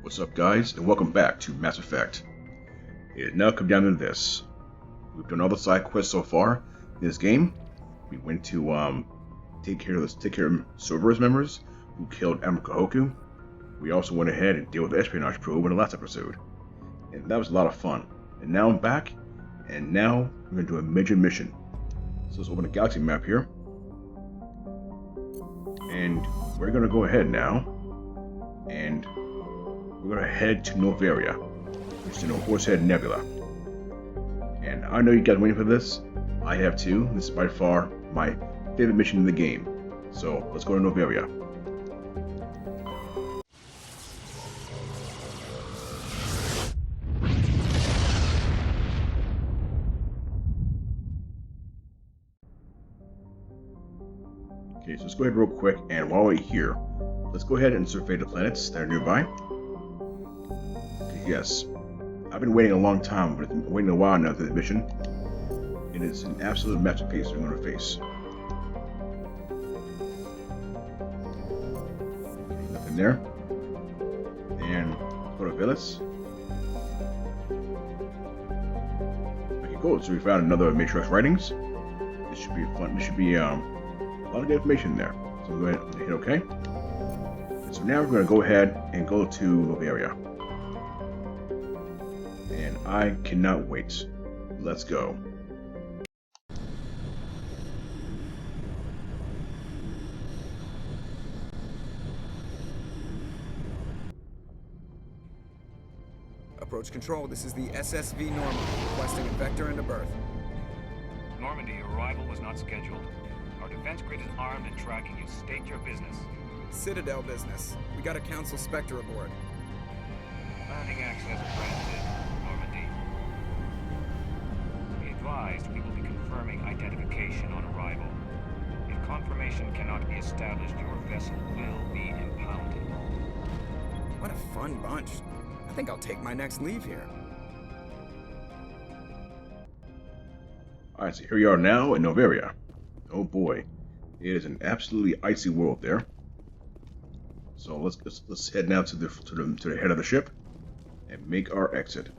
What's up, guys, and welcome back to Mass Effect. It has now come down to this. We've done all the side quests so far in this game. We went to take care of Cerberus members who killed Admiral Kahoku. We also went ahead and dealt with the espionage probe in the last episode, and that was a lot of fun. And now I'm back, and now we're going to do a major mission. So let's open the galaxy map here, and we're going to go ahead now, and we're going to head to Noveria, which is in the Horsehead Nebula. And I know you guys are waiting for this. I have too. This is by far my favorite mission in the game. So let's go to Noveria. Okay, so let's go ahead real quick, and while we're here, let's go ahead and survey the planets that are nearby. Yes, I've been waiting a long time, but it's been waiting a while now for this mission. It is an absolute masterpiece we're going to face. Okay, nothing there. And let's go to Villas. Okay, cool. So we found another Matriarch writings. This should be fun. This should be a lot of good information there. So we'll go ahead and hit OK. And so now we're going to go ahead and go to Noveria. And I cannot wait. Let's go. Approach control, this is the SSV Normandy, requesting a vector and a berth. Normandy, your arrival was not scheduled. Our defense grid is armed and tracking you. State your business. Citadel business. We got a Council Spectre aboard. Landing access granted, Normandy. Be advised, we will be confirming identification on arrival. If confirmation cannot be established, your vessel will be impounded. What a fun bunch. I think I'll take my next leave here. Alright, so here we are now in Noveria. Oh boy, it is an absolutely icy world there. So let's head now to the head of the ship and make our exit.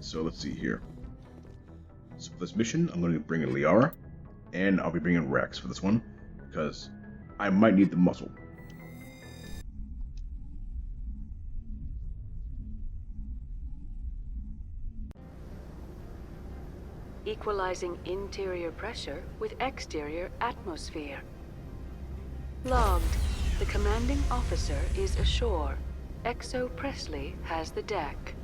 So let's see here. So for this mission, I'm going to bring in Liara, and I'll be bringing Rex for this one because I might need the muscle. Equalizing interior pressure with exterior atmosphere. Logged. The commanding officer is ashore. Exo Presley has the deck.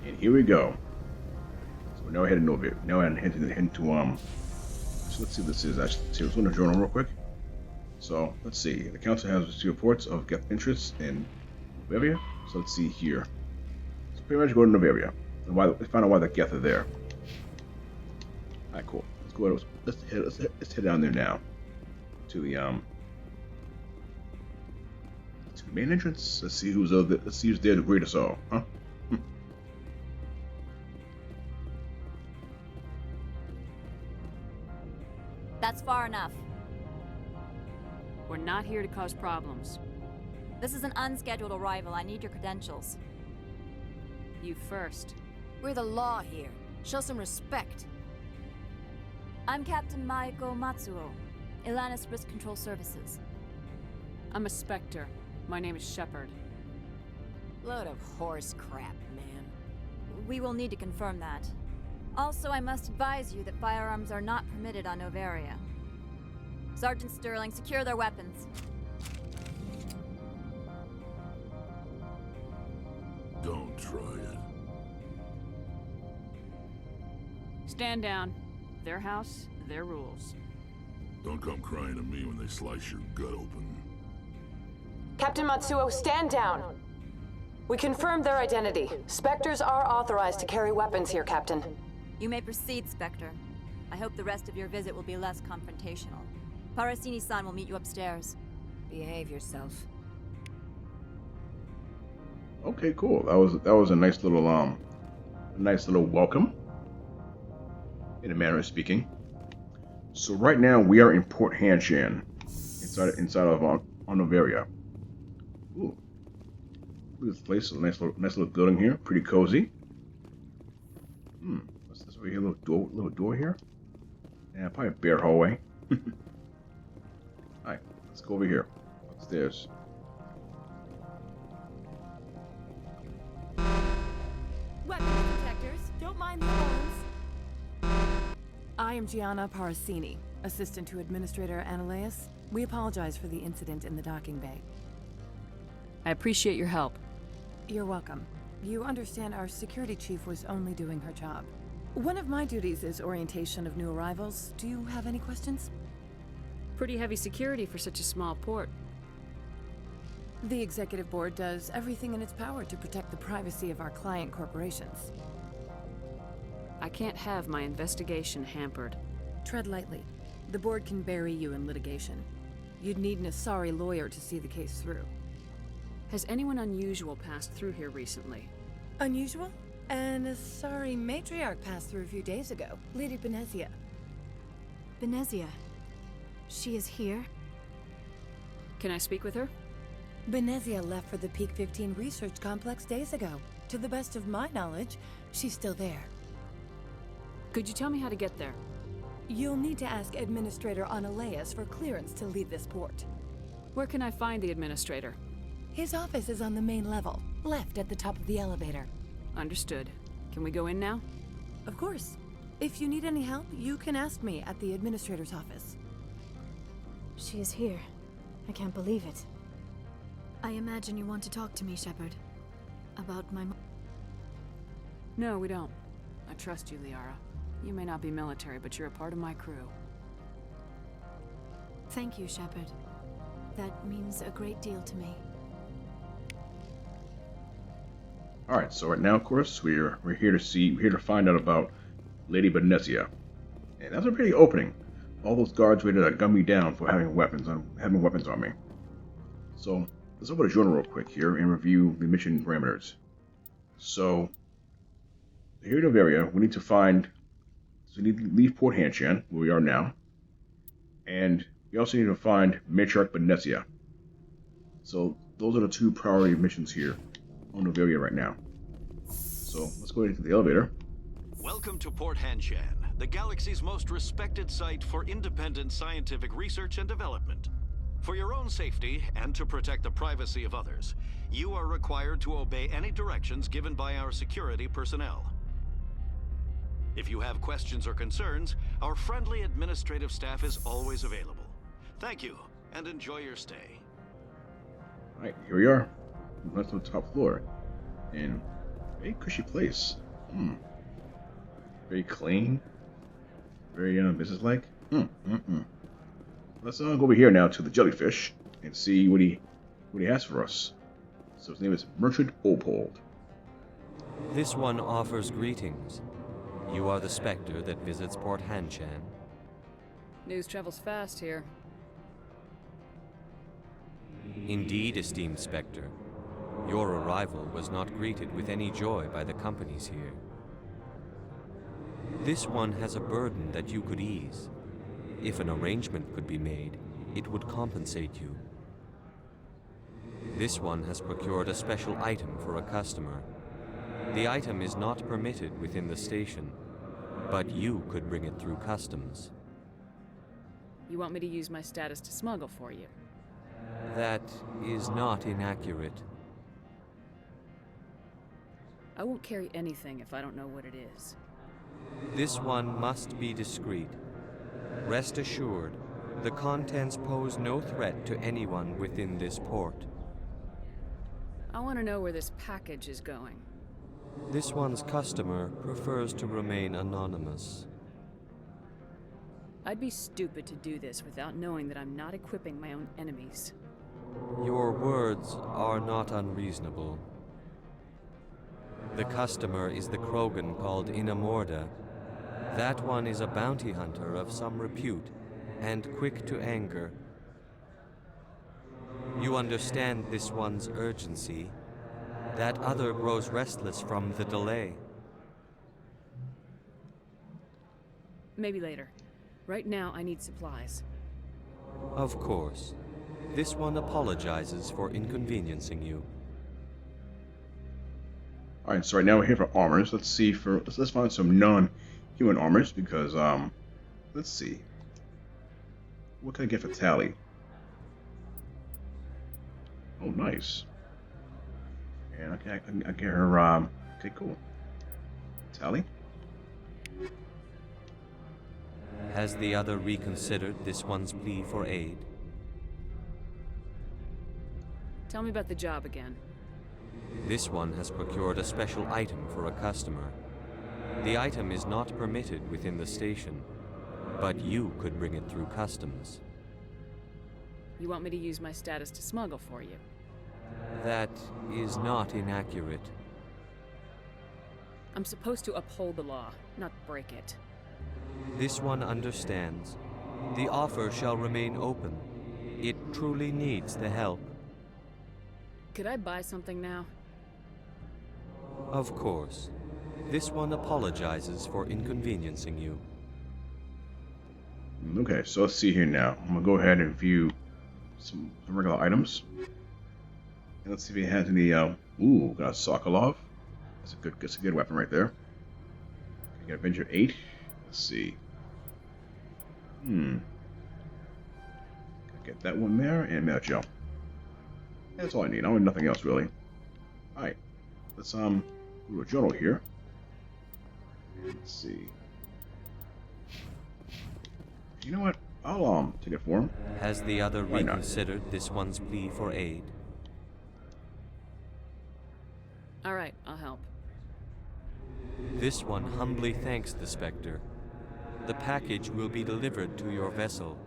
And here we go. So we're now heading over. Now I'm heading into So let's see what this is. Actually, let's go to journal real quick. So let's see. The council has received reports of Geth interests in Noveria. So let's see here. So pretty much go to Noveria. And let's find out why the Geth are there. Alright, cool. Let's go. Let's head down there now to the main entrance. Let's see who's there to greet us all, huh? That's far enough. We're not here to cause problems. This is an unscheduled arrival. I need your credentials. You first. We're the law here. Show some respect. I'm Captain Maiko Matsuo, Ilanis Risk Control Services. I'm a Spectre. My name is Shepard. Load of horse crap, man. We will need to confirm that. Also, I must advise you that firearms are not permitted on Noveria. Sergeant Sterling, secure their weapons. Don't try it. Stand down. Their house, their rules. Don't come crying to me when they slice your gut open. Captain Matsuo, stand down! We confirmed their identity. Spectres are authorized to carry weapons here, Captain. You may proceed, Spectre. I hope the rest of your visit will be less confrontational. Parasini-san will meet you upstairs. Behave yourself. Okay, cool. That was a nice little welcome, in a manner of speaking. So right now we are in Port Hanshan, inside of on Noveria. Ooh. Look at this place. A nice little building here. Pretty cozy. What's this over here? Little door here? Yeah, probably a bare hallway. Alright, let's go over here. Upstairs. Weapon detectors, don't mind the alarms. I am Gianna Parasini, assistant to Administrator Ananias. We apologize for the incident in the docking bay. I appreciate your help. You're welcome. You understand our security chief was only doing her job. One of my duties is orientation of new arrivals. Do you have any questions? Pretty heavy security for such a small port. The executive board does everything in its power to protect the privacy of our client corporations. I can't have my investigation hampered. Tread lightly. The board can bury you in litigation. You'd need an sorry lawyer to see the case through. Has anyone unusual passed through here recently? Unusual? And a sorry matriarch passed through a few days ago. Lady Benezia. Benezia. She is here? Can I speak with her? Benezia left for the Peak 15 research complex days ago. To the best of my knowledge, she's still there. Could you tell me how to get there? You'll need to ask Administrator Ananias for clearance to leave this port. Where can I find the administrator? His office is on the main level, left at the top of the elevator. Understood. Can we go in now? Of course. If you need any help, you can ask me at the administrator's office. She is here. I can't believe it. I imagine you want to talk to me, Shepard. About my No, we don't. I trust you, Liara. You may not be military, but you're a part of my crew. Thank you, Shepard. That means a great deal to me. Alright, so right now, of course, we're here to find out about Lady Benezia. And that's a pretty opening. All those guards ready to gun me down for having weapons on me. So let's open the journal real quick here and review the mission parameters. So here in Noveria, we need to leave Port Hanshan, where we are now, and we also need to find Matriarch Benezia. So those are the two priority missions here on Noveria right now. So let's go into the elevator. Welcome to Port Hanshan, the galaxy's most respected site for independent scientific research and development. For your own safety and to protect the privacy of others, you are required to obey any directions given by our security personnel. If you have questions or concerns, our friendly administrative staff is always available. Thank you, and enjoy your stay. Alright, here we are. That's on the top floor. And very cushy place. Very clean. Very businesslike. Let's go over here now to the jellyfish and see what he has for us. So his name is Merchant Opold. This one offers greetings. You are the Spectre that visits Port Hanshan. News travels fast here. Indeed, esteemed Spectre. Your arrival was not greeted with any joy by the companies here. This one has a burden that you could ease. If an arrangement could be made, it would compensate you. This one has procured a special item for a customer. The item is not permitted within the station, but you could bring it through customs. You want me to use my status to smuggle for you? That is not inaccurate. I won't carry anything if I don't know what it is. This one must be discreet. Rest assured, the contents pose no threat to anyone within this port. I want to know where this package is going. This one's customer prefers to remain anonymous. I'd be stupid to do this without knowing that I'm not equipping my own enemies. Your words are not unreasonable. The customer is the Krogan called Inamorda. That one is a bounty hunter of some repute, and quick to anger. You understand this one's urgency. That other grows restless from the delay. Maybe later. Right now, I need supplies. Of course. This one apologizes for inconveniencing you. Alright, so right now we're here for armors. Let's see for let's find some non-human armors because let's see. What can I get for Tally? Oh, nice. And I get her okay, cool. Tally? Has the other reconsidered this one's plea for aid? Tell me about the job again. This one has procured a special item for a customer. The item is not permitted within the station, but you could bring it through customs. You want me to use my status to smuggle for you? That is not inaccurate. I'm supposed to uphold the law, not break it. This one understands. The offer shall remain open. It truly needs the help. Could I buy something now? Of course. This one apologizes for inconveniencing you. Okay, so let's see here now. I'm gonna go ahead and view some regular items. And let's see if he has any ooh, got a Sokolov. That's a good weapon right there. Okay, got Avenger 8. Let's see. Get that one there and Melchior. That's all I need. I want nothing else really. Alright. Let's go to a journal here. Let's see. You know what? I'll take it for him. Has the other reconsidered this one's plea for aid? All right, I'll help. This one humbly thanks the Spectre. The package will be delivered to your vessel.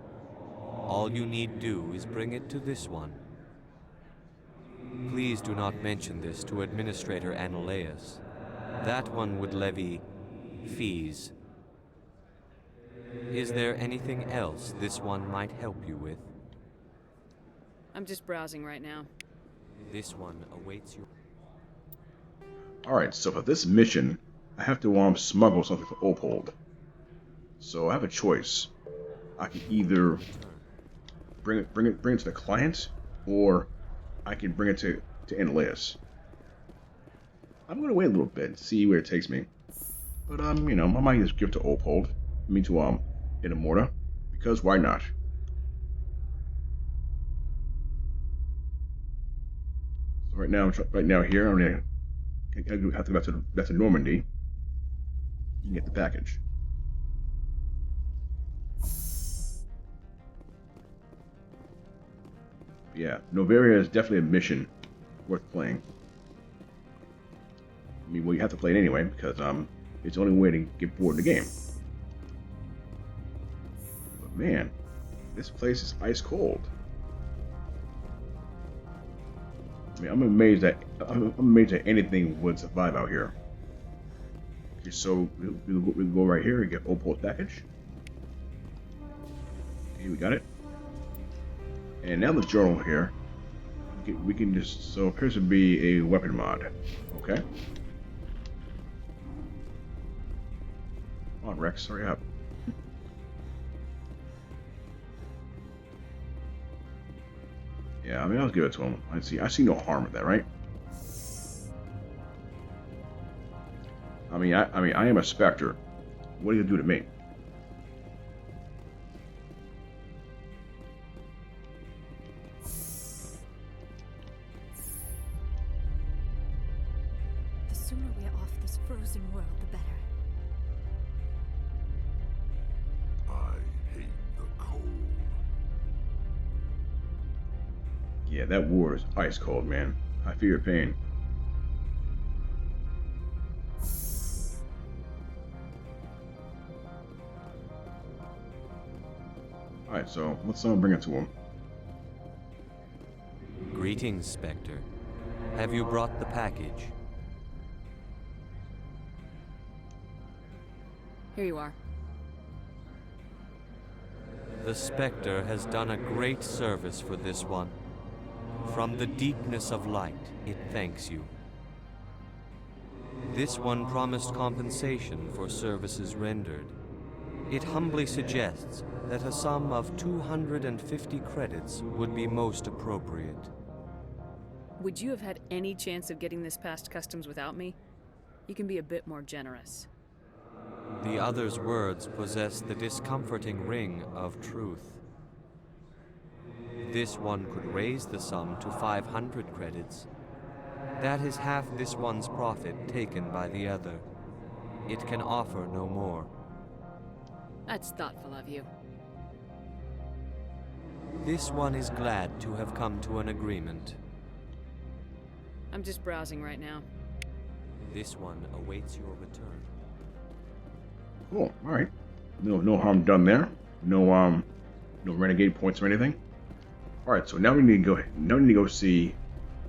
All you need do is bring it to this one. Please do not mention this to Administrator Annaleus. That one would levy fees. Is there anything else this one might help you with? I'm just browsing right now. This one awaits you. Alright, so for this mission, I have to smuggle something for Opold. So I have a choice. I can either bring it to the client, or I can bring it to Annaleus. I'm gonna wait a little bit and see where it takes me. But you know, I might just give it to Opold. I mean to Inamorta, because why not? So right now here, I'm gonna have to go back to Normandy. You can get the package. Yeah, Noveria is definitely a mission worth playing. I mean, well, you have to play it anyway because it's the only way to get bored in the game. But man, this place is ice cold. I mean, I'm amazed that anything would survive out here. Okay, so we'll go right here and get Opold's package. Okay, we got it. And now the journal here, we can just, so it appears to be a weapon mod. Okay. Come on, Rex, hurry up. Yeah, I mean, I'll give it to him. I see no harm with that, right? I mean, I am a Spectre. What do you do to me? The sooner we're off this frozen world, the better. I hate the cold. Yeah, that war is ice cold, man. I feel your pain. Alright, so let's bring it to him. Greetings, Spectre. Have you brought the package? Here you are. The Spectre has done a great service for this one. From the deepness of light, it thanks you. This one promised compensation for services rendered. It humbly suggests that a sum of 250 credits would be most appropriate. Would you have had any chance of getting this past customs without me? You can be a bit more generous. The other's words possess the discomforting ring of truth. This one could raise the sum to 500 credits. That is half this one's profit taken by the other. It can offer no more. That's thoughtful of you. This one is glad to have come to an agreement. I'm just browsing right now. This one awaits your return. Cool. All right. No harm done there. No renegade points or anything. All right. So now we need to go. Now we need to go see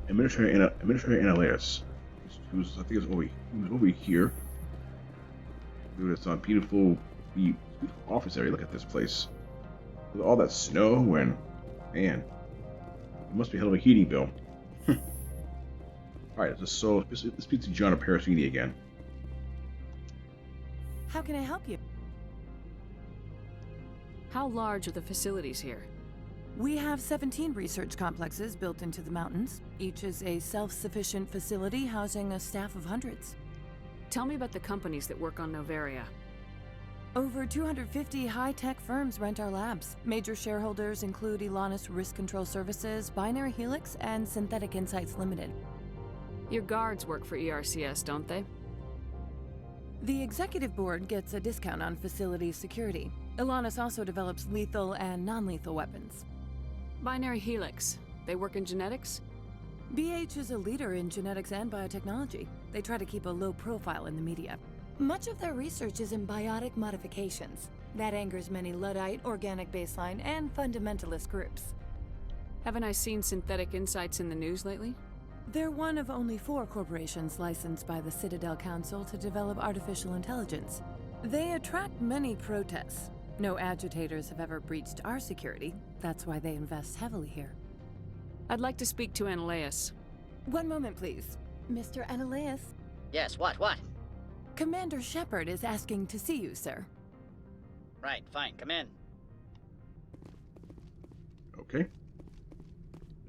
Administrator Ananias, who's I think he was over here. Look at this beautiful office area. Look at this place. With all that snow and man, it must be a hell of a heating bill. All right. So let's speak to Gianna Parasini again. How can I help you? How large are the facilities here? We have 17 research complexes built into the mountains. Each is a self-sufficient facility housing a staff of hundreds. Tell me about the companies that work on Noveria. Over 250 high-tech firms rent our labs. Major shareholders include Elanis Risk Control Services, Binary Helix, and Synthetic Insights Limited. Your guards work for ERCS, don't they? The executive board gets a discount on facility security. Elanis also develops lethal and non-lethal weapons. Binary Helix. They work in genetics? BH is a leader in genetics and biotechnology. They try to keep a low profile in the media. Much of their research is in biotic modifications. That angers many Luddite, organic baseline, and fundamentalist groups. Haven't I seen Synthetic Insights in the news lately? They're one of only 4 corporations licensed by the Citadel Council to develop artificial intelligence. They attract many protests. No agitators have ever breached our security. That's why they invest heavily here. I'd like to speak to Ananias. One moment, please. Mr. Ananias? Yes, what? Commander Shepard is asking to see you, sir. Right, fine, come in. Okay.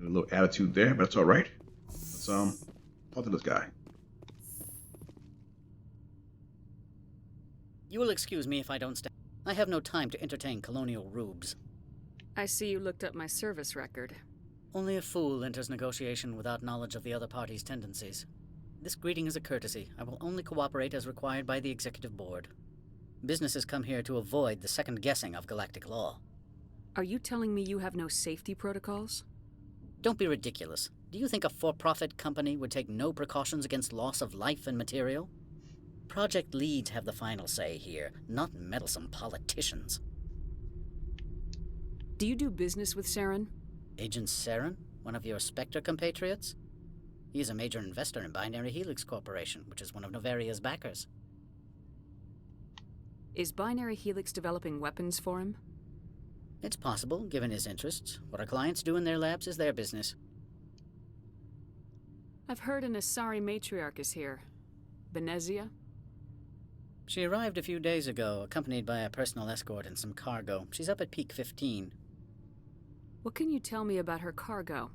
A little attitude there, but that's all right. Let's talk to this guy. You will excuse me if I don't stay. I have no time to entertain colonial rubes. I see you looked up my service record. Only a fool enters negotiation without knowledge of the other party's tendencies. This greeting is a courtesy. I will only cooperate as required by the executive board. Businesses come here to avoid the second guessing of galactic law. Are you telling me you have no safety protocols? Don't be ridiculous. Do you think a for-profit company would take no precautions against loss of life and material? Project leads have the final say here, not meddlesome politicians. Do you do business with Saren? Agent Saren? One of your Spectre compatriots? He is a major investor in Binary Helix Corporation, which is one of Noveria's backers. Is Binary Helix developing weapons for him? It's possible, given his interests. What our clients do in their labs is their business. I've heard an Asari Matriarch is here. Benezia? She arrived a few days ago, accompanied by a personal escort and some cargo. She's up at Peak 15. What can you tell me about her cargo?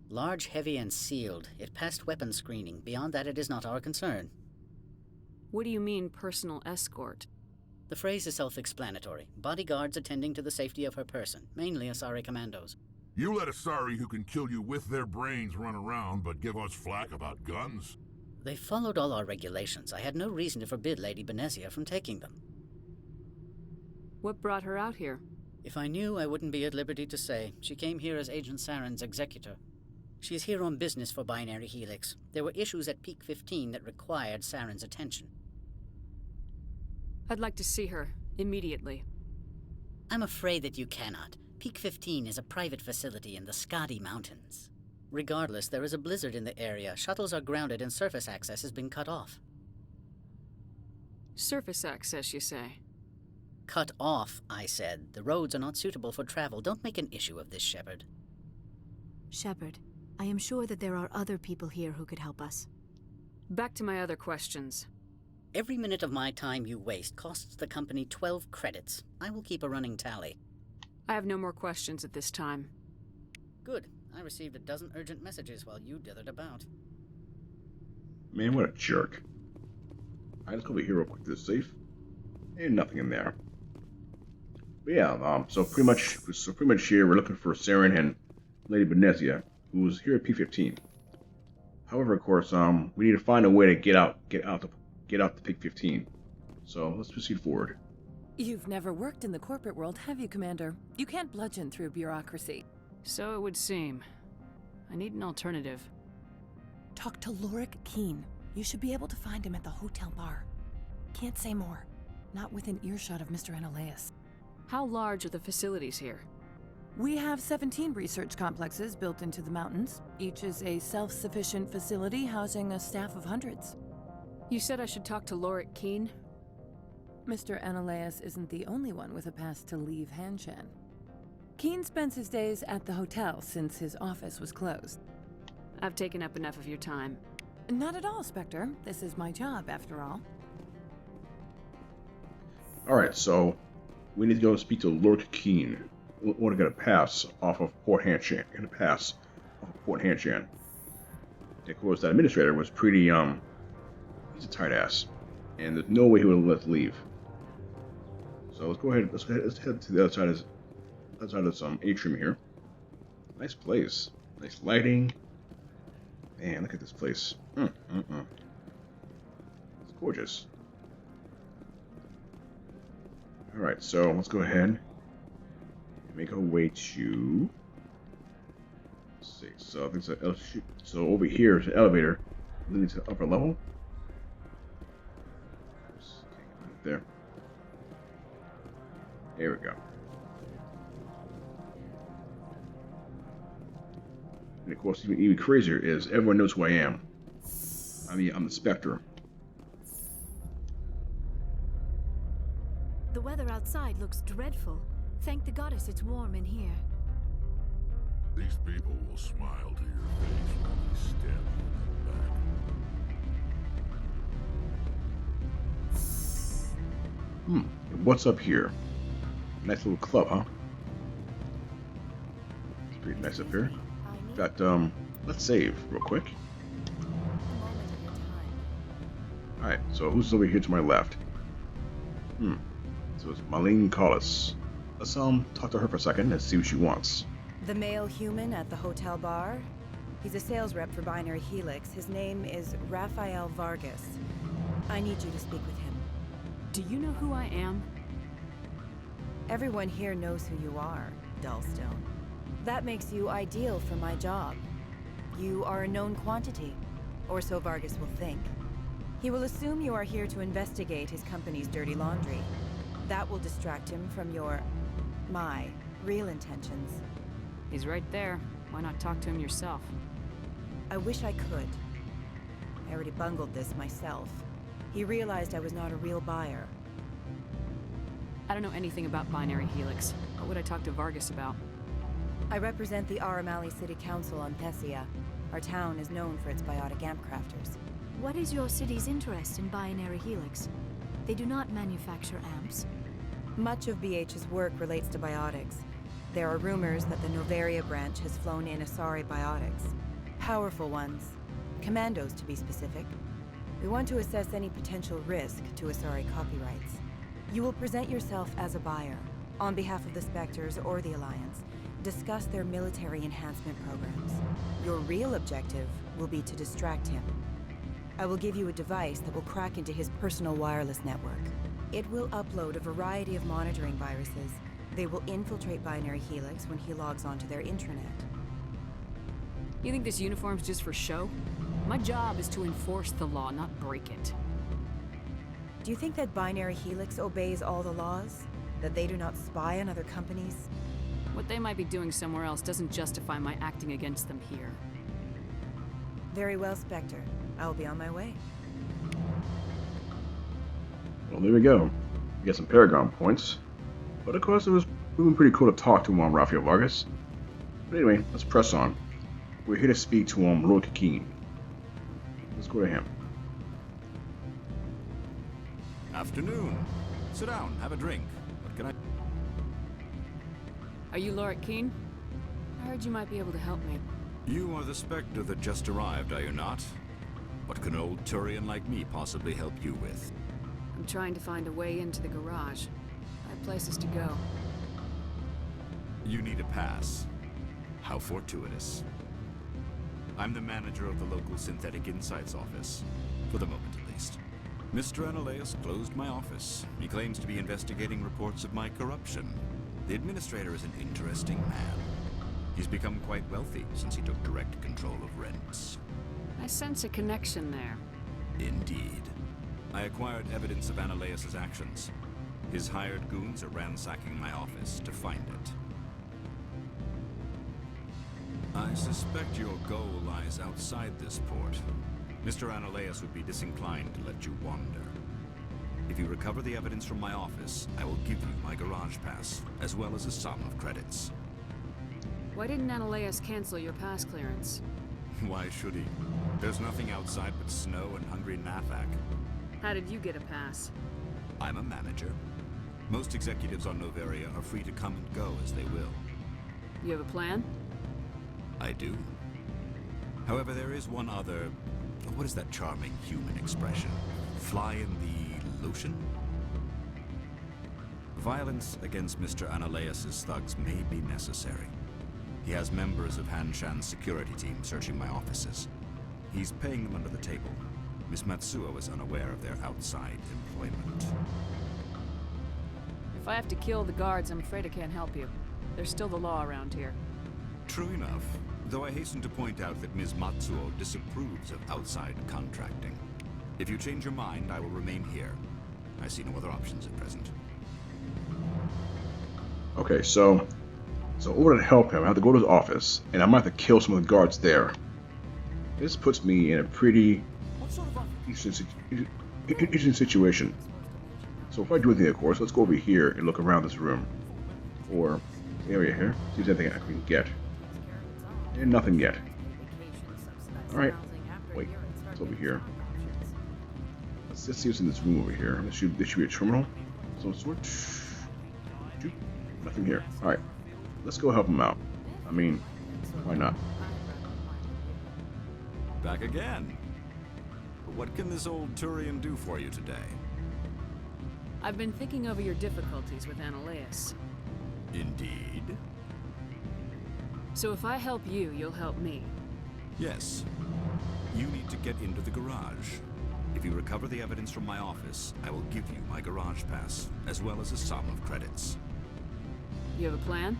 Large, heavy, and sealed. It passed weapons screening. Beyond that, it is not our concern. What do you mean, personal escort? The phrase is self-explanatory. Bodyguards attending to the safety of her person, mainly Asari commandos. You let Asari who can kill you with their brains run around, but give us flack about guns? They followed all our regulations. I had no reason to forbid Lady Benezia from taking them. What brought her out here? If I knew, I wouldn't be at liberty to say. She came here as Agent Saren's executor. She is here on business for Binary Helix. There were issues at Peak 15 that required Saren's attention. I'd like to see her, immediately. I'm afraid that you cannot. Peak 15 is a private facility in the Skadi Mountains. Regardless, there is a blizzard in the area. Shuttles are grounded and surface access has been cut off. Surface access, you say? Cut off, I said. The roads are not suitable for travel. Don't make an issue of this, Shepard. Shepard, I am sure that there are other people here who could help us. Back to my other questions. Every minute of my time you waste costs the company 12 credits. I will keep a running tally. I have no more questions at this time. Good. I received a dozen urgent messages while you dithered about. Man, what a jerk. Alright, let's go over here real quick to the safe. And nothing in there. But yeah, so pretty much here we're looking for Saren and Lady Benezia, who's here at P-15. However, of course, we need to find a way to get out the P-15. So let's proceed forward. You've never worked in the corporate world, have you, Commander? You can't bludgeon through bureaucracy. So it would seem. I need an alternative. Talk to Lorik Keen. You should be able to find him at the hotel bar. Can't say more. Not within earshot of Mr. Ananias. How large are the facilities here? We have 17 research complexes built into the mountains. Each is a self-sufficient facility housing a staff of hundreds. You said I should talk to Lorik Keen? Mr. Ananias isn't the only one with a pass to leave Hanshan. Keen spends his days at the hotel since his office was closed. I've taken up enough of your time. Not at all, Spectre. This is my job, after all. Alright, so we need to go speak to Lorik Keen. We want to get a pass off of Port Hanshan. Of course, that administrator was pretty, he's a tight ass. And there's no way he would let us leave. So let's go ahead, let's head to the other side of this atrium here. Nice place. Nice lighting. Man, look at this place. It's gorgeous. Alright, so let's go ahead and make our way to... Let's see, so I think so over here is an elevator leading to the upper level. There. There we go. And of course, even crazier is everyone knows who I am. I'm the Spectre. The weather outside looks dreadful. Thank the goddess it's warm in here. These people will smile to your face when they stab you in the back. What's up here? Nice little club, huh? It's pretty nice up here. In fact, let's save real quick. Alright, so who's over here to my left? So it's Marlene Collis. Let's talk to her for a second and see what she wants. The male human at the hotel bar? He's a sales rep for Binary Helix. His name is Rafael Vargas. I need you to speak with him. Do you know who I am? Everyone here knows who you are, Dullstone. That makes you ideal for my job. You are a known quantity, or so Vargas will think. He will assume you are here to investigate his company's dirty laundry. That will distract him from my real intentions. He's right there. Why not talk to him yourself? I wish I could. I already bungled this myself. He realized I was not a real buyer. I don't know anything about Binary Helix. What would I talk to Vargas about? I represent the Aramali City Council on Thessia. Our town is known for its biotic amp crafters. What is your city's interest in Binary Helix? They do not manufacture amps. Much of BH's work relates to biotics. There are rumors that the Noveria branch has flown in Asari biotics. Powerful ones. Commandos, to be specific. We want to assess any potential risk to Asari copyrights. You will present yourself as a buyer, on behalf of the Spectres or the Alliance. Discuss their military enhancement programs. Your real objective will be to distract him. I will give you a device that will crack into his personal wireless network. It will upload a variety of monitoring viruses. They will infiltrate Binary Helix when he logs onto their intranet. You think this uniform's just for show? My job is to enforce the law, not break it. Do you think that Binary Helix obeys all the laws? That they do not spy on other companies? What they might be doing somewhere else doesn't justify my acting against them here. Very well, Spectre. I will be on my way. Well, there we go. We got some Paragon points. But of course, it was pretty cool to talk to Rafael Vargas. But anyway, let's press on. We're here to speak to Lorik Keen. Let's go to him. Afternoon. Sit down, have a drink. What can I... Are you Lorik Keen? I heard you might be able to help me. You are the Spectre that just arrived, are you not? What can an old Turian like me possibly help you with? I'm trying to find a way into the garage. I have places to go. You need a pass. How fortuitous. I'm the manager of the local Synthetic Insights office. For the moment, at least. Mr. Analeus closed my office. He claims to be investigating reports of my corruption. The administrator is an interesting man. He's become quite wealthy since he took direct control of rents. I sense a connection there. Indeed. I acquired evidence of Analeus' actions. His hired goons are ransacking my office to find it. I suspect your goal lies outside this port. Mr. Analeus would be disinclined to let you wander. If you recover the evidence from my office, I will give you my garage pass, as well as a sum of credits. Why didn't Analeus cancel your pass clearance? Why should he? There's nothing outside but snow and hungry Nafak. How did you get a pass? I'm a manager. Most executives on Noveria are free to come and go as they will. You have a plan? I do. However, there is one other... What is that charming human expression? Fly in the lotion? Violence against Mr. Analeus' thugs may be necessary. He has members of Hanshan's security team searching my offices. He's paying them under the table. Miss Matsuo is unaware of their outside employment. If I have to kill the guards, I'm afraid I can't help you. There's still the law around here. True enough, though I hasten to point out that Ms. Matsuo disapproves of outside contracting. If you change your mind, I will remain here. I see no other options at present. Okay, so in order to help him, I have to go to his office, and I might have to kill some of the guards there. This puts me in a pretty interesting situation. So if I do anything, of course, let's go over here and look around this room. Or this area here. See if there's anything I can get. And nothing yet. Alright. Wait, it's over here. Let's see what's in this room over here. This should be a terminal of some sort. Nothing here. Alright. Let's go help him out. I mean, why not? Back again. What can this old Turian do for you today? I've been thinking over your difficulties with Analeus. Indeed. So if I help you, you'll help me. Yes. You need to get into the garage. If you recover the evidence from my office, I will give you my garage pass, as well as a sum of credits. You have a plan?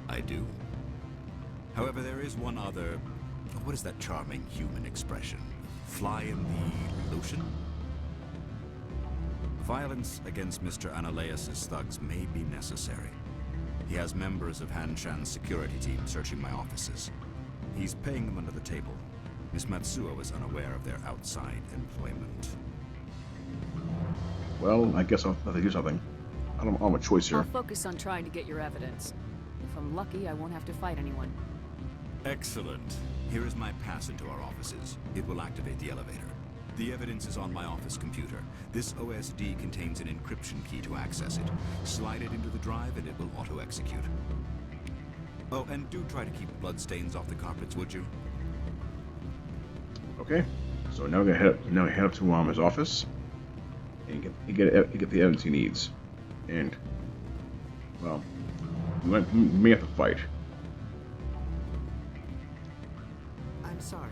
I do. However, there is one other... What is that charming human expression? Fly in the lotion? Violence against Mr. Analeus' thugs may be necessary. He has members of Hanshan's security team searching my offices. He's paying them under the table. Miss Matsuo is unaware of their outside employment. Well, I guess I'll have to do something. I don't have a choice here. I'll focus on trying to get your evidence. If I'm lucky, I won't have to fight anyone. Excellent. Here is my pass into our offices. It will activate the elevator. The evidence is on my office computer. This OSD contains an encryption key to access it. Slide it into the drive and it will auto-execute. Oh, and do try to keep bloodstains off the carpets, would you? Okay. So now we're gonna head up to his office and get the evidence he needs. And well, we may have to fight. I'm sorry.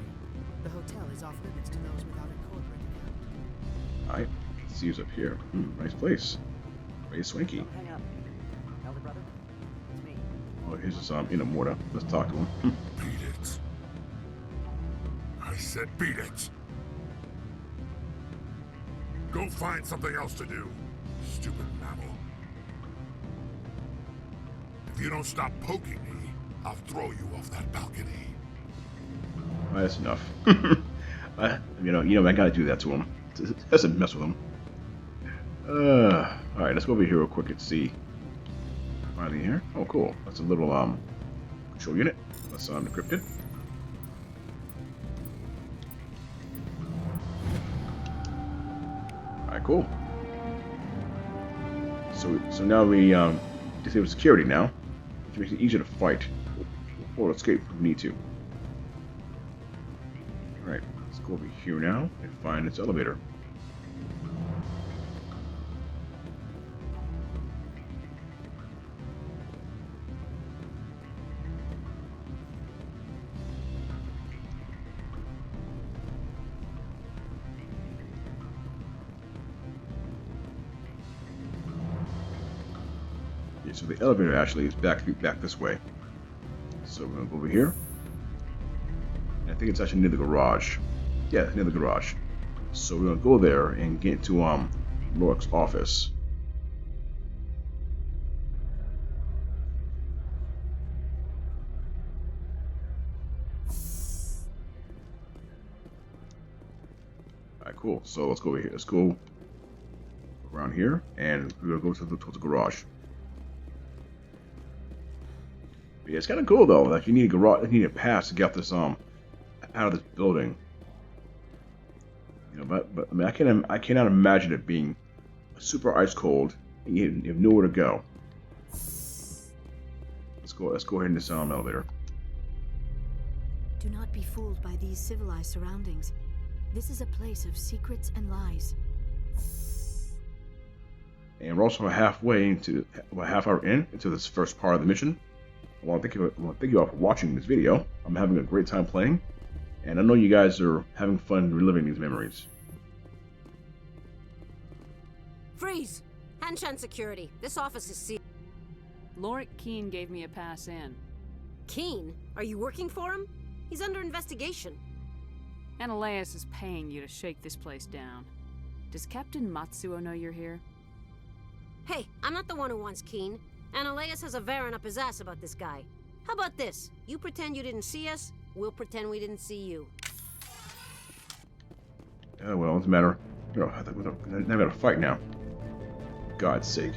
The hotel is off limits to those without a corporate account. Alright, let's see who's up here. Nice place. Very swanky. Hang up. Elder brother, it's me. Oh, here's this Inamorta. Let's talk to him. Beat it. I said beat it. Go find something else to do, stupid mammal. If you don't stop poking me, I'll throw you off that balcony. Well, that's enough. you know, I gotta do that to him. It doesn't mess with him. Alright, let's go over here real quick and see. Finally here. Oh, cool. That's a little control unit. Let's decrypt it. Alright, cool. So now we disable security now, which makes it easier to fight or escape if we need to. All right, let's go over here now and find this elevator. So the elevator actually is back this way. So we're gonna go over here. And I think it's actually near the garage. Yeah, near the garage. So we're gonna go there and get to Lork's office. Alright, cool. So let's go over here. Let's go around here, and we're gonna go towards the garage. Yeah, it's kind of cool though. Like you need a garage, you need a pass to get this out of this building. You know, but I mean, I cannot imagine it being super ice cold and you have nowhere to go. Let's go ahead in this elevator. Do not be fooled by these civilized surroundings. This is a place of secrets and lies. And we're also halfway into, about half hour into this first part of the mission. I want to thank you all for watching this video. I'm having a great time playing, and I know you guys are having fun reliving these memories. Freeze! Hanshan security. This office is sealed. Lorik Keen gave me a pass in. Keen? Are you working for him? He's under investigation. Ananias is paying you to shake this place down. Does Captain Matsuo know you're here? Hey, I'm not the one who wants Keen. Ananias has a Varen up his ass about this guy. How about this? You pretend you didn't see us, we'll pretend we didn't see you. Well, it doesn't matter. You know, I gotta fight now. For God's sake.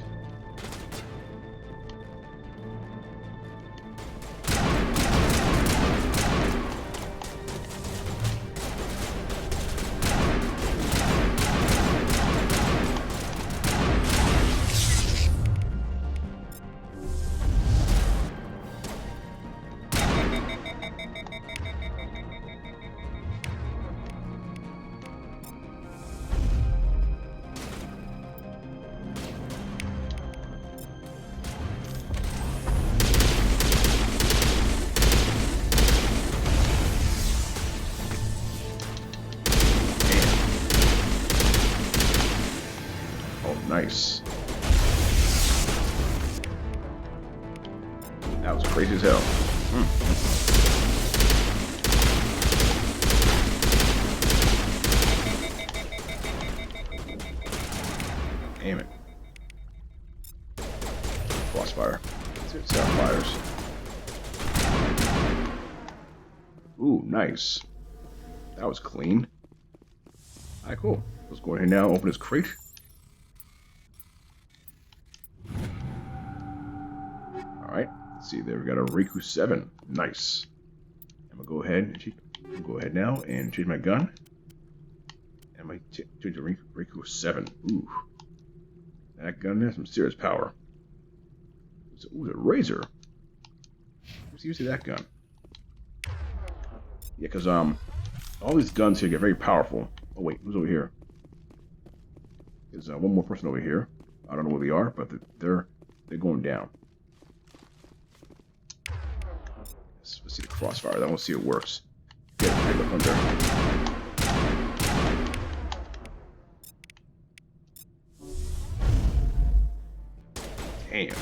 Nice. That was crazy as hell. Damn it. Crossfire. Let's see how it fires. Ooh, nice. That was clean. Alright, cool. Let's go ahead now, open this crate. Alright, let's see there. We got a Riku 7. Nice. I'm gonna go ahead now and change my gun. And I change to Riku 7. Ooh. That gun has some serious power. Ooh, a razor. What's the use of that gun? Yeah, because all these guns here get very powerful. Oh wait, who's over here? There's one more person over here. I don't know where they are, but they're going down. Let's see the crossfire. I want to see it works. Get it, look under. Damn.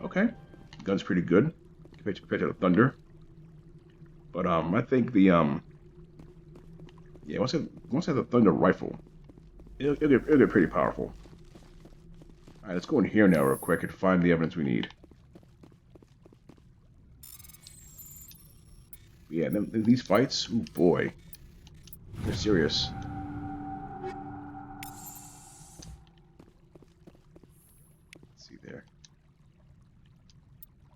Okay, gun's pretty good compared to the thunder, but I think the yeah, once I have the thunder rifle, it'll get pretty powerful. All right, let's go in here now real quick and find the evidence we need. Yeah, these fights, oh boy, they're serious.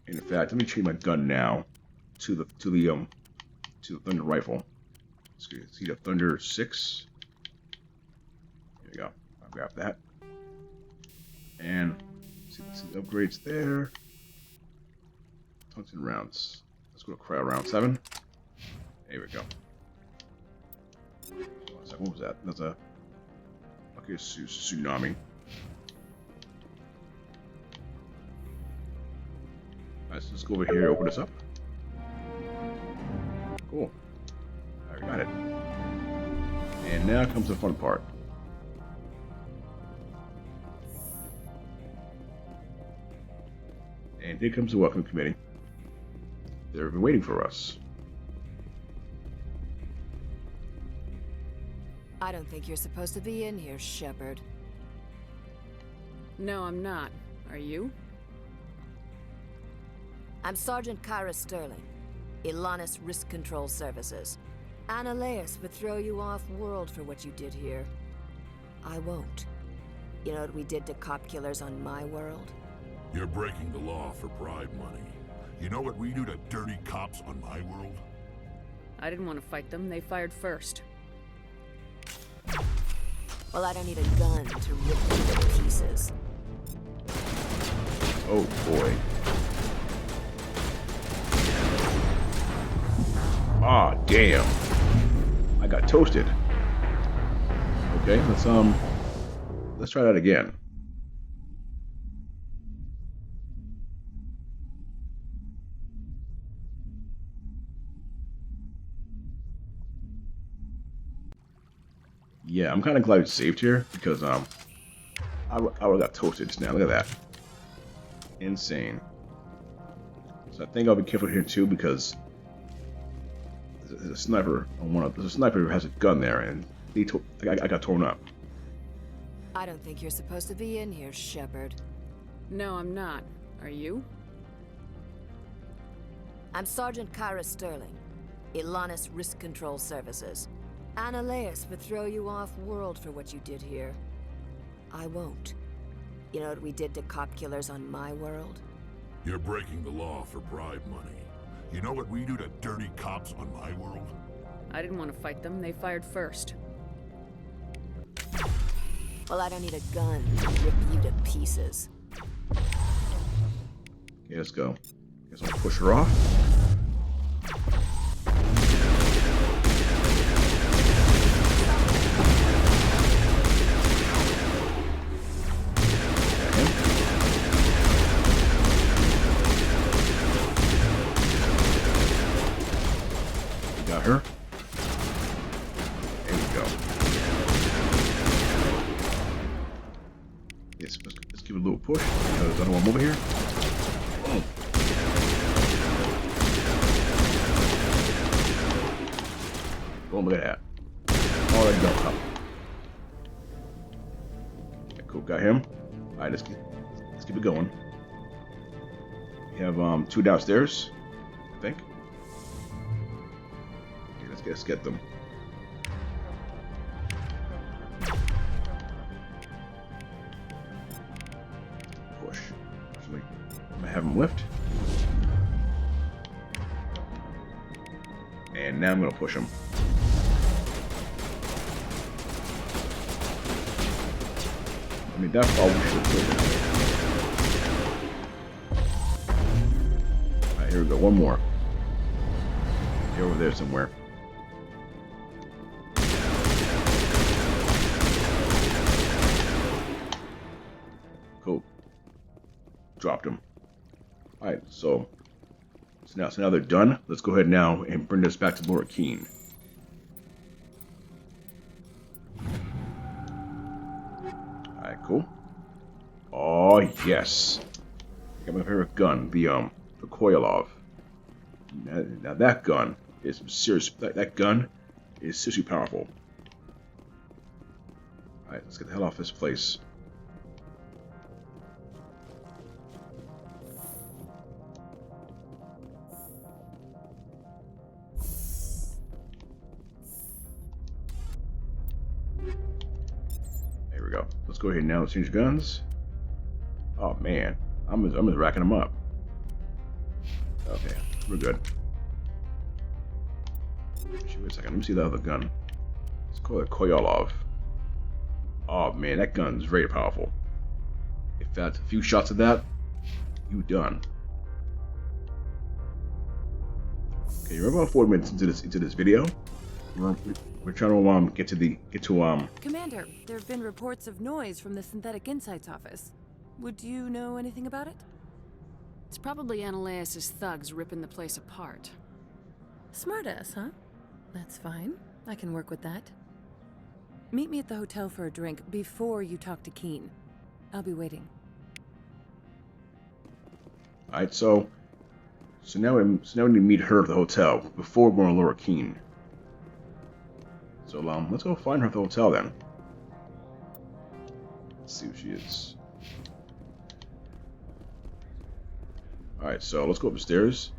In fact, let me change my gun now to the Thunder rifle. See the Thunder 6. There we go. I'll grab that. And see the upgrades there. Tungsten rounds. Let's go to cryo round 7. There we go. What was that? That's a tsunami. Alright, so let's go over here, open this up. Cool. I got it. And now comes the fun part. And here comes the welcome committee. They've been waiting for us. I don't think you're supposed to be in here, Shepard. No, I'm not. Are you? I'm Sergeant Kyra Sterling, Ilanis Risk Control Services. Annaleus would throw you off-world for what you did here. I won't. You know what we did to cop killers on my world? You're breaking the law for bribe money. You know what we do to dirty cops on my world? I didn't want to fight them. They fired first. Well, I don't need a gun to rip you to pieces. Oh boy. Ah, damn. I got toasted. Okay, let's try that again. Yeah, I'm kind of glad it's saved here because I got toasted just now. Look at that, insane. So I think I'll be careful here too because there's a sniper on there's a sniper who has a gun there, and I got torn up. I don't think you're supposed to be in here, Shepard. No, I'm not. Are you? I'm Sergeant Kyra Sterling, Ilanis Risk Control Services. Annaleus would throw you off-world for what you did here. I won't. You know what we did to cop killers on my world? You're breaking the law for bribe money. You know what we do to dirty cops on my world? I didn't want to fight them. They fired first. Well, I don't need a gun to rip you to pieces. Okay, let's go. Guess I'll push her off. Got her. There we go. Yes, let's give it a little push because I don't want to move over here. Boom. Boom, look at that. Oh, that don't come. Okay, cool, got him. Alright, let's keep it going. We have 2 downstairs, I think. Okay, let's get them. Push. Actually, I'm gonna have them lift. And now I'm gonna push them. I mean, that's all we should do. Alright, here we go. One more. They're over there somewhere. Cool. Dropped him. Alright, so now they're done. Let's go ahead now and bring this back to Laura Keene. Alright, cool. Oh yes. Got my favorite gun, the Koyalov. Now that gun is serious. That gun is seriously powerful. Alright, let's get the hell off this place. There we go. Let's go ahead now. Let's change guns. Oh man, I'm just racking them up. Okay, we're good. Wait a second, let me see the other gun. Let's call it Koyalov. Oh man, that gun's very powerful. If that's a few shots of that, you done. Okay, you're about 4 minutes into this video. We're trying to get to Commander, there have been reports of noise from the Synthetic Insights office. Would you know anything about it? It's probably Analaeus' thugs ripping the place apart. Smartass, huh? That's fine. I can work with that. Meet me at the hotel for a drink before you talk to Keen. I'll be waiting. Alright, so now we need to meet her at the hotel before we're going to lure Keen. So let's go find her at the hotel then. Let's see who she is. Alright, so let's go upstairs.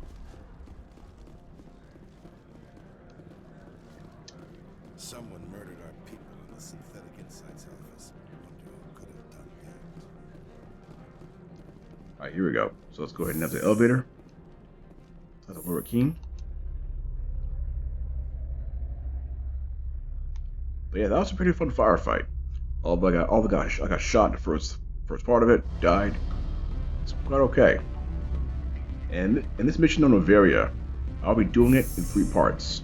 Someone murdered our people in the Synthetic Insights office. Wonder who could have done that. Alright, here we go. So let's go ahead and have the elevator. That's where we're keen. But yeah, that was a pretty fun firefight. All the guys I got shot in the first part of it, died. It's quite okay. And in this mission on Noveria, I'll be doing it in 3 parts.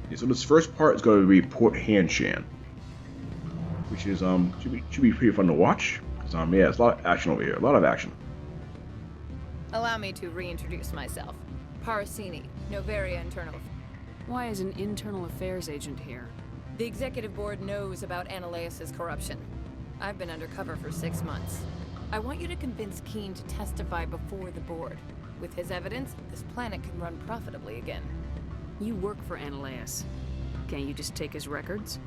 Yeah, so this first part is going to be Port Hanshan, which is should be pretty fun to watch. Cause yeah, it's a lot of action over here, a lot of action. Allow me to reintroduce myself. Parasini, Noveria Internal. Why is an internal affairs agent here? The executive board knows about Analaeus' corruption. I've been undercover for 6 months. I want you to convince Keen to testify before the board. With his evidence, this planet can run profitably again. You work for Analaeus. Can't you just take his records?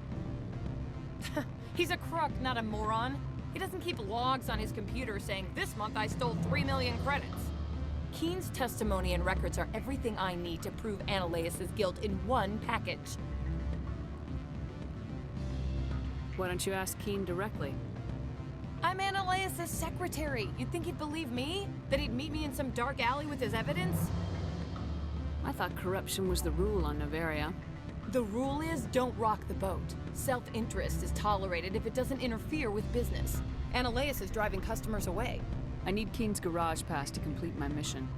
He's a crook, not a moron. He doesn't keep logs on his computer saying, "This month I stole 3 million credits." Keen's testimony and records are everything I need to prove Analaeus' guilt in one package. Why don't you ask Keen directly? I'm Analaeus' secretary. You'd think he'd believe me? That he'd meet me in some dark alley with his evidence? I thought corruption was the rule on Noveria. The rule is don't rock the boat. Self-interest is tolerated if it doesn't interfere with business. Analaeus is driving customers away. I need Keen's garage pass to complete my mission.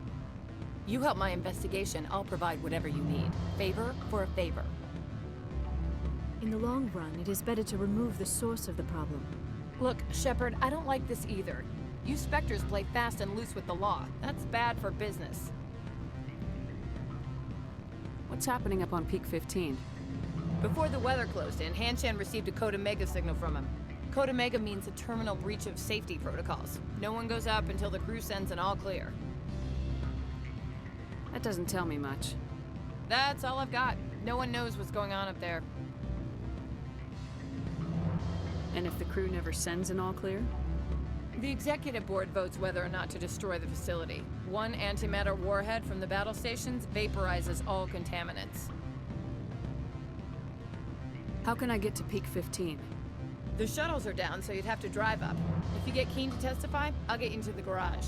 You help my investigation, I'll provide whatever you need. Favor for a favor. In the long run, it is better to remove the source of the problem. Look, Shepard, I don't like this either. You Spectres play fast and loose with the law. That's bad for business. What's happening up on Peak 15? Before the weather closed in, Hanshan received a Code Omega signal from him. Code Omega means a terminal breach of safety protocols. No one goes up until the crew sends an all clear. That doesn't tell me much. That's all I've got. No one knows what's going on up there. And if the crew never sends an all clear? The executive board votes whether or not to destroy the facility. One antimatter warhead from the battle stations vaporizes all contaminants. How can I get to Peak 15? The shuttles are down, so you'd have to drive up. If you get Keen to testify, I'll get you into the garage.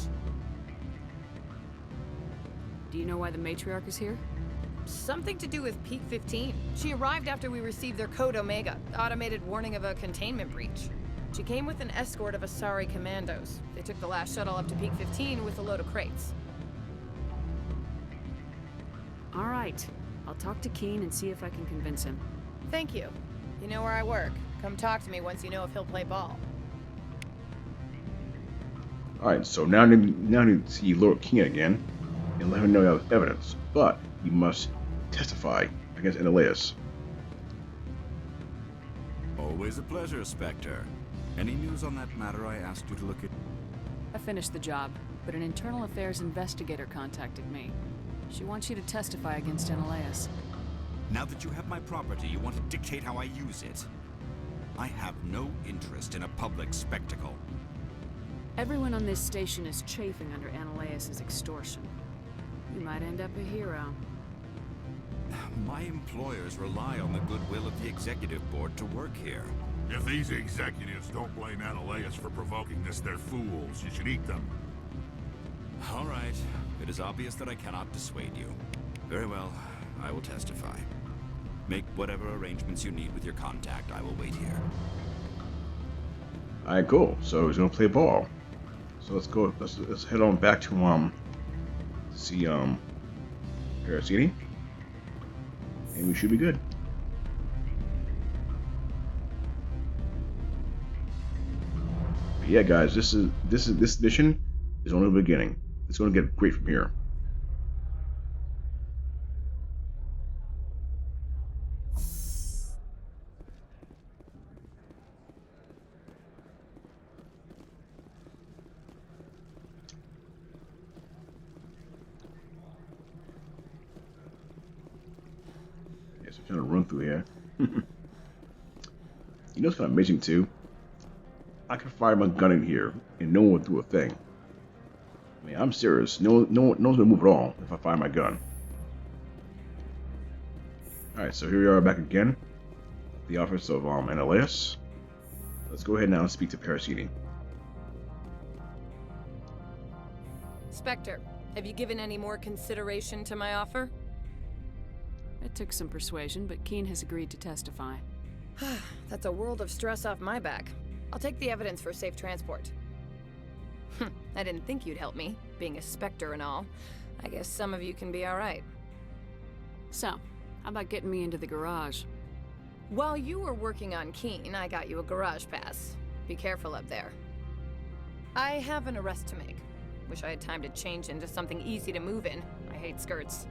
Do you know why the Matriarch is here? Something to do with Peak 15. She arrived after we received their Code Omega, automated warning of a containment breach. She came with an escort of Asari commandos. They took the last shuttle up to Peak 15 with a load of crates. All right. I'll talk to Keen and see if I can convince him. Thank you. You know where I work. Come talk to me once you know if he'll play ball. Alright, so now I need to see Lord Keen again and let him know you have evidence. But you must testify against Analaeus. Always a pleasure, Spectre. Any news on that matter I asked you to look at? I finished the job, but an internal affairs investigator contacted me. She wants you to testify against Analaeus. Now that you have my property, you want to dictate how I use it. I have no interest in a public spectacle. Everyone on this station is chafing under Analaeus' extortion. You might end up a hero. My employers rely on the goodwill of the executive board to work here. If these executives don't blame Analeus for provoking this, they're fools. You should eat them. All right. It is obvious that I cannot dissuade you. Very well. I will testify. Make whatever arrangements you need with your contact. I will wait here. Alright, cool. So he's gonna play ball. So let's go. Let's head on back to see Parasini, and we should be good. But yeah, guys, this mission is only the beginning. It's gonna get great from here. Trying to run through here. You know what's kind of amazing too? I can fire my gun in here and no one would do a thing. I mean, I'm serious. No one's gonna move at all if I fire my gun. Alright, so here we are back again. The office of Analeus. Let's go ahead now and speak to Parasini. Spectre, have you given any more consideration to my offer? It took some persuasion, but Keen has agreed to testify. That's a world of stress off my back. I'll take the evidence for safe transport. I didn't think you'd help me, being a Spectre and all. I guess some of you can be alright. So, how about getting me into the garage? While you were working on Keen, I got you a garage pass. Be careful up there. I have an arrest to make. Wish I had time to change into something easy to move in. I hate skirts.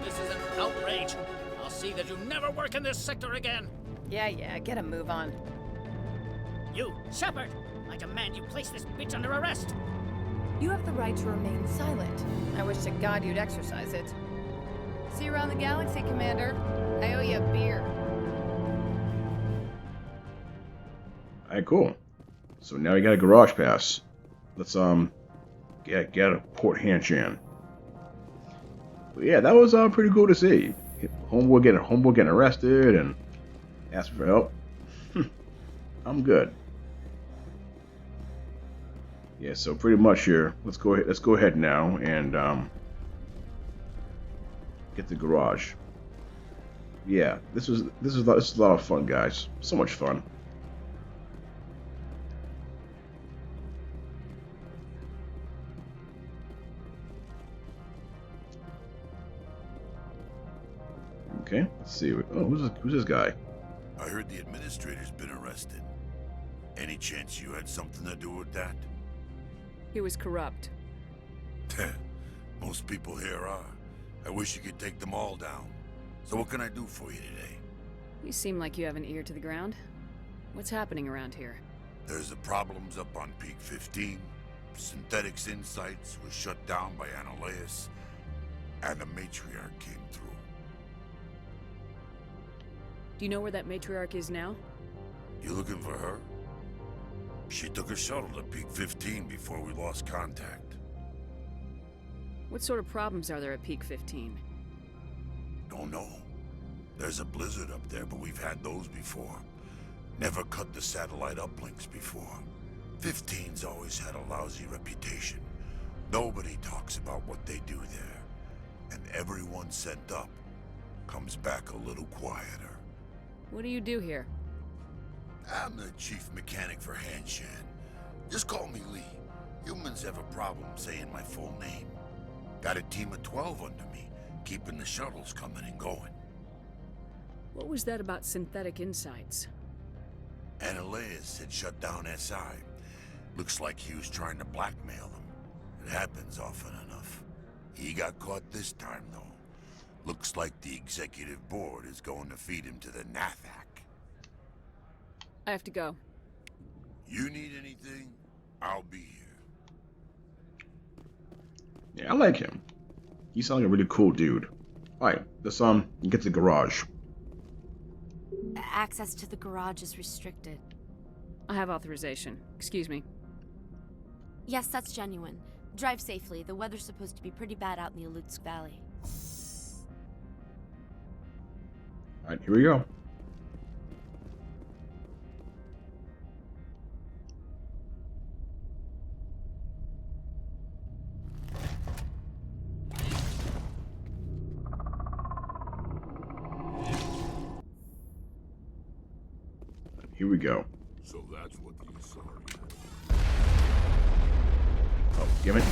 This is an outrage. I'll see that you never work in this sector again. Yeah, get a move on. You, Shepard! I demand you place this bitch under arrest! You have the right to remain silent. I wish to God you'd exercise it. See you around the galaxy, Commander. I owe you a beer. Alright, cool. So now we got a garage pass. Let's get a Port Hanshan. But yeah, that was pretty cool to see. Homeboy getting arrested and asking for help. I'm good. Yeah, so pretty much here. Let's go ahead now and get the garage. Yeah, this is a lot of fun, guys. So much fun. Okay, let's see. Oh, who's this guy? I heard the administrator's been arrested. Any chance you had something to do with that? He was corrupt. Most people here are. I wish you could take them all down. So what can I do for you today? You seem like you have an ear to the ground. What's happening around here? There's the problems up on Peak 15. Synthetics Insights was shut down by Analeus. And the Matriarch came through. Do you know where that Matriarch is now? You looking for her? She took a shuttle to Peak 15 before we lost contact. What sort of problems are there at Peak 15? Don't know. There's a blizzard up there, but we've had those before. Never cut the satellite uplinks before. 15's always had a lousy reputation. Nobody talks about what they do there. And everyone sent up comes back a little quieter. What do you do here? I'm the chief mechanic for Hanshan. Just call me Lee. Humans have a problem saying my full name. Got a team of 12 under me, keeping the shuttles coming and going. What was that about Synthetic Insights? Analeus had shut down SI. Looks like he was trying to blackmail them. It happens often enough. He got caught this time, though. Looks like the executive board is going to feed him to the Nathak. I have to go. You need anything? I'll be here. Yeah, I like him. He sounds like a really cool dude. Alright, let's get to the garage. Access to the garage is restricted. I have authorization. Excuse me. Yes, that's genuine. Drive safely. The weather's supposed to be pretty bad out in the Alutsk Valley. Alright, here we go. Here we go. So that's what you saw. Oh, damn it.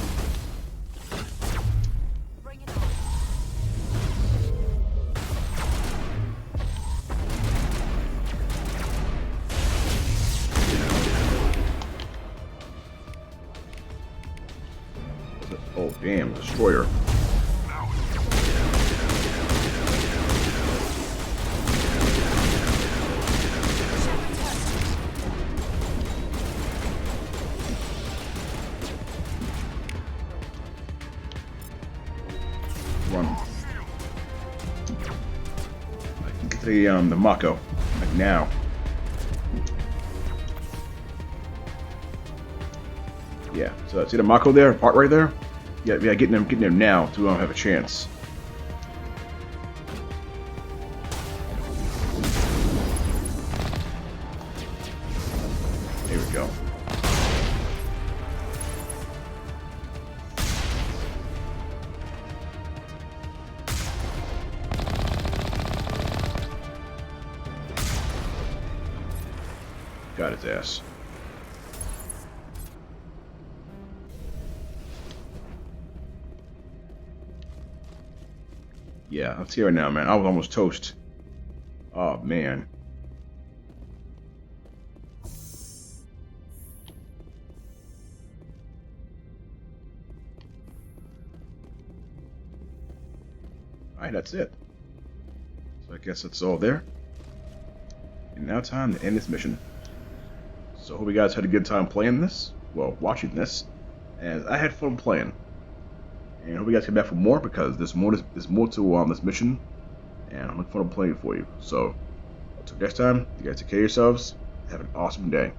Oh, damn, destroyer. Run. I can get the Mako, like now. Yeah, so see the Mako there, part right there? Yeah, getting him now to have a chance. There we go. Got his ass. Yeah, let's hear it now, man. I was almost toast. Oh, man. Alright, that's it. So I guess that's all there. And now time to end this mission. So I hope you guys had a good time playing this. Well, watching this. As I had fun playing. And I hope you guys come back for more, because there's more to this mission, and I'm looking forward to playing it for you. So, until next time, you guys take care of yourselves. Have an awesome day.